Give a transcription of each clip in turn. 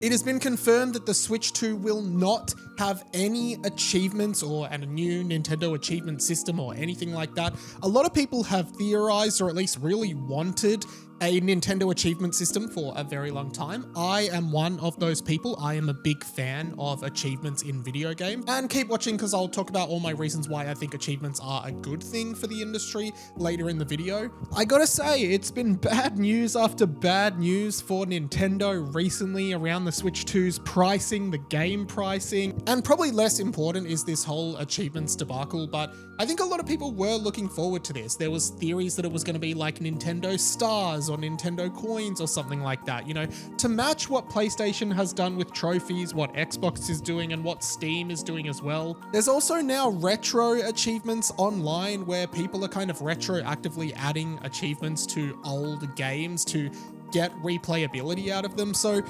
It has been confirmed that the Switch 2 will not have any achievements or a new Nintendo achievement system or anything like that. A lot of people have theorized, or at least really wanted, a Nintendo achievement system for a very long time. I am one of those people. I am a big fan of achievements in video games. And keep watching because I'll talk about all my reasons why I think achievements are a good thing for the industry later in the video. I gotta say, it's been bad news after bad news for Nintendo recently around the Switch 2's pricing, the game pricing, and probably less important is this whole achievements debacle, but I think a lot of people were looking forward to this. There was theories that it was going to be like Nintendo Stars or Nintendo Coins or something like that, you know, to match what PlayStation has done with trophies, what Xbox is doing, and what Steam is doing as well. There's also now retro achievements online where people are kind of retroactively adding achievements to old games to get replayability out of them. So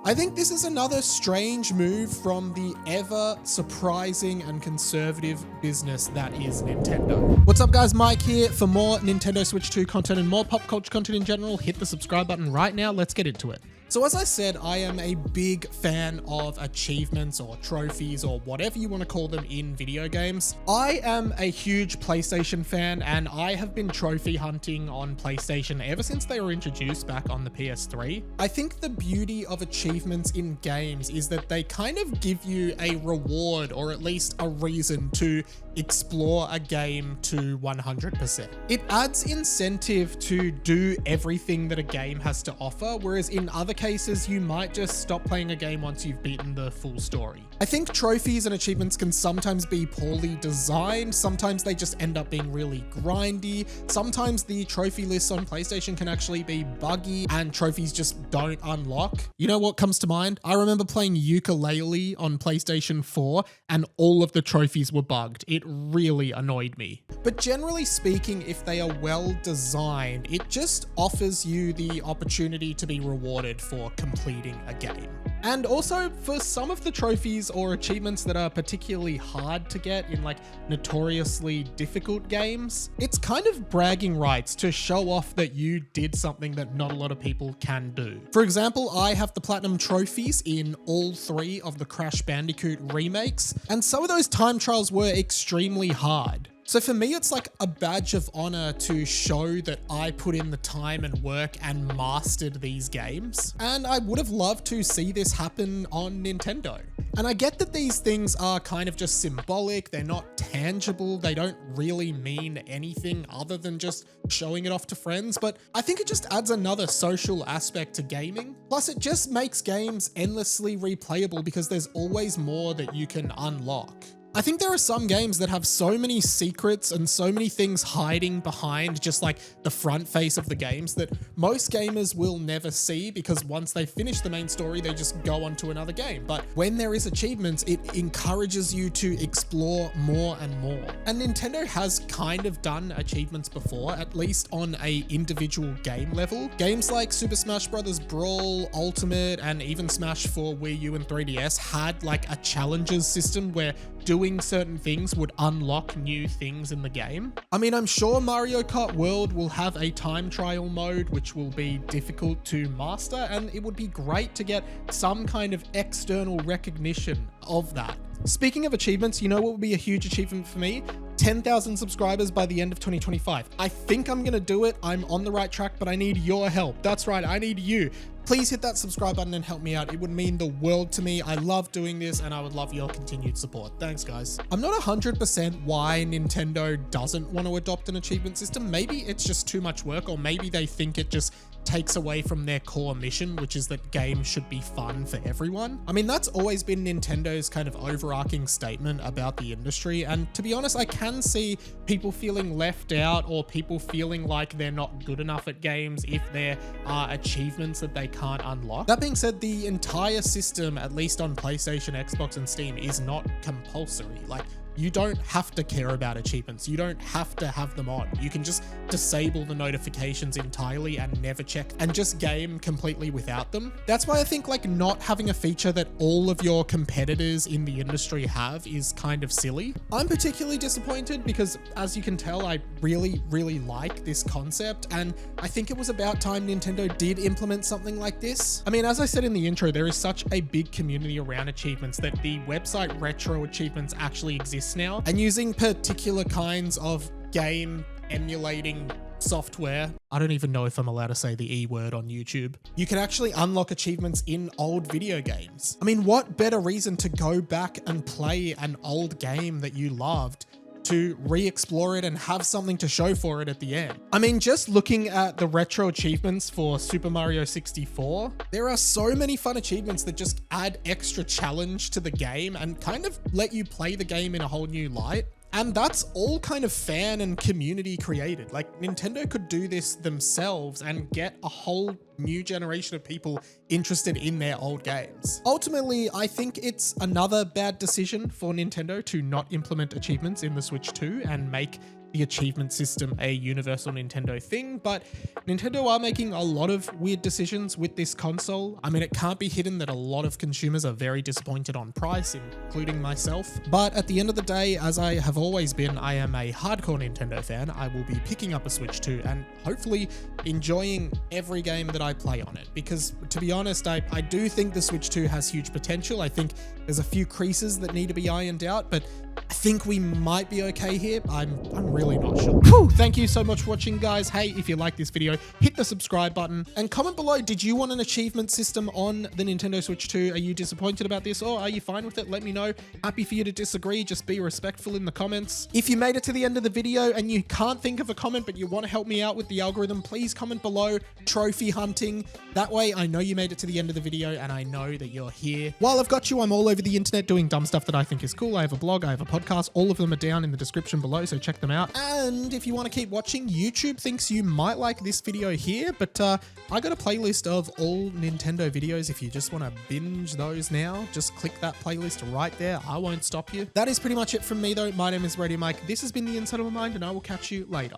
I think this is another strange move from the ever surprising and conservative business that is Nintendo. What's up guys, Mike here. For more Nintendo Switch 2 content and more pop culture content in general, hit the subscribe button right now. Let's get into it. So as I said, I am a big fan of achievements or trophies or whatever you want to call them in video games. I am a huge PlayStation fan and I have been trophy hunting on PlayStation ever since they were introduced back on the PS3. I think the beauty of achievements in games is that they kind of give you a reward or at least a reason to explore a game to 100%. It adds incentive to do everything that a game has to offer, whereas in other cases, you might just stop playing a game once you've beaten the full story. I think trophies and achievements can sometimes be poorly designed. Sometimes they just end up being really grindy. Sometimes the trophy lists on PlayStation can actually be buggy and trophies just don't unlock. You know what comes to mind? I remember playing Ukulele on PlayStation 4 and all of the trophies were bugged. It really annoyed me. But generally speaking, if they are well designed, it just offers you the opportunity to be rewarded for completing a game. And also for some of the trophies or achievements that are particularly hard to get in like notoriously difficult games, it's kind of bragging rights to show off that you did something that not a lot of people can do. For example, I have the platinum trophies in all 3 of the Crash Bandicoot remakes, and some of those time trials were extremely hard. So for me, it's like a badge of honor to show that I put in the time and work and mastered these games. And I would have loved to see this happen on Nintendo. And I get that these things are kind of just symbolic, they're not tangible, they don't really mean anything other than just showing it off to friends, but I think it just adds another social aspect to gaming. Plus it just makes games endlessly replayable because there's always more that you can unlock. I think there are some games that have so many secrets and so many things hiding behind just like the front face of the games that most gamers will never see because once they finish the main story, they just go on to another game. But when there is achievements, it encourages you to explore more and more. And Nintendo has kind of done achievements before, at least on a individual game level. Games like Super Smash Bros. Brawl, Ultimate, and even Smash for Wii U and 3DS had like a challenges system where doing certain things would unlock new things in the game. I mean, I'm sure Mario Kart World will have a time trial mode, which will be difficult to master, and it would be great to get some kind of external recognition of that. Speaking of achievements, you know what would be a huge achievement for me? 10,000 subscribers by the end of 2025. I think I'm gonna do it. I'm on the right track, but I need your help. That's right, I need you. Please hit that subscribe button and help me out. It would mean the world to me. I love doing this and I would love your continued support. Thanks guys. I'm not 100% why Nintendo doesn't want to adopt an achievement system. Maybe it's just too much work, or maybe they think it just takes away from their core mission, which is that games should be fun for everyone. I mean, that's always been Nintendo's kind of overarching statement about the industry. And to be honest, I can see people feeling left out or people feeling like they're not good enough at games if there are achievements that they can't unlock. That being said, the entire system, at least on PlayStation, Xbox, and Steam, is not compulsory. Like, you don't have to care about achievements. You don't have to have them on. You can just disable the notifications entirely and never check and just game completely without them. That's why I think like not having a feature that all of your competitors in the industry have is kind of silly. I'm particularly disappointed because, as you can tell, I really like this concept, and I think it was about time Nintendo did implement something like this. I mean, as I said in the intro, there is such a big community around achievements that the website Retro Achievements actually exists now, and using particular kinds of game emulating software, I don't even know if I'm allowed to say the E word on YouTube, you can actually unlock achievements in old video games. I mean, what better reason to go back and play an old game that you loved to re-explore it and have something to show for it at the end? I mean, just looking at the retro achievements for Super Mario 64, there are so many fun achievements that just add extra challenge to the game and kind of let you play the game in a whole new light. And that's all kind of fan and community created. Like, Nintendo could do this themselves and get a whole new generation of people interested in their old games. Ultimately, I think it's another bad decision for Nintendo to not implement achievements in the Switch 2 and make the achievement system a universal Nintendo thing, but Nintendo are making a lot of weird decisions with this console. I mean, it can't be hidden that a lot of consumers are very disappointed on price, including myself. But at the end of the day, as I have always been, I am a hardcore Nintendo fan. I will be picking up a Switch 2 and hopefully enjoying every game that I play on it, because to be honest, I do think the Switch 2 has huge potential. I think there's a few creases that need to be ironed out, but I think we might be okay here. I'm really not sure. Whew, thank you so much for watching, guys. Hey, if you like this video, hit the subscribe button and comment below. Did you want an achievement system on the Nintendo Switch 2? Are you disappointed about this, or are you fine with it? Let me know. Happy for you to disagree. Just be respectful in the comments. If you made it to the end of the video and you can't think of a comment, but you want to help me out with the algorithm, please comment below trophy hunting. That way I know you made it to the end of the video and I know that you're here. While I've got you, I'm all over the internet doing dumb stuff that I think is cool. I have a blog, I have a podcast, all of them are down in the description below, so check them out. And if you want to keep watching, YouTube thinks you might like this video here, but I got a playlist of all Nintendo videos. If you just want to binge those now, just click that playlist right there. I won't stop you. That is pretty much it from me though. My name is Radio Mike. This has been The Inside of My Mind, and I will catch you later.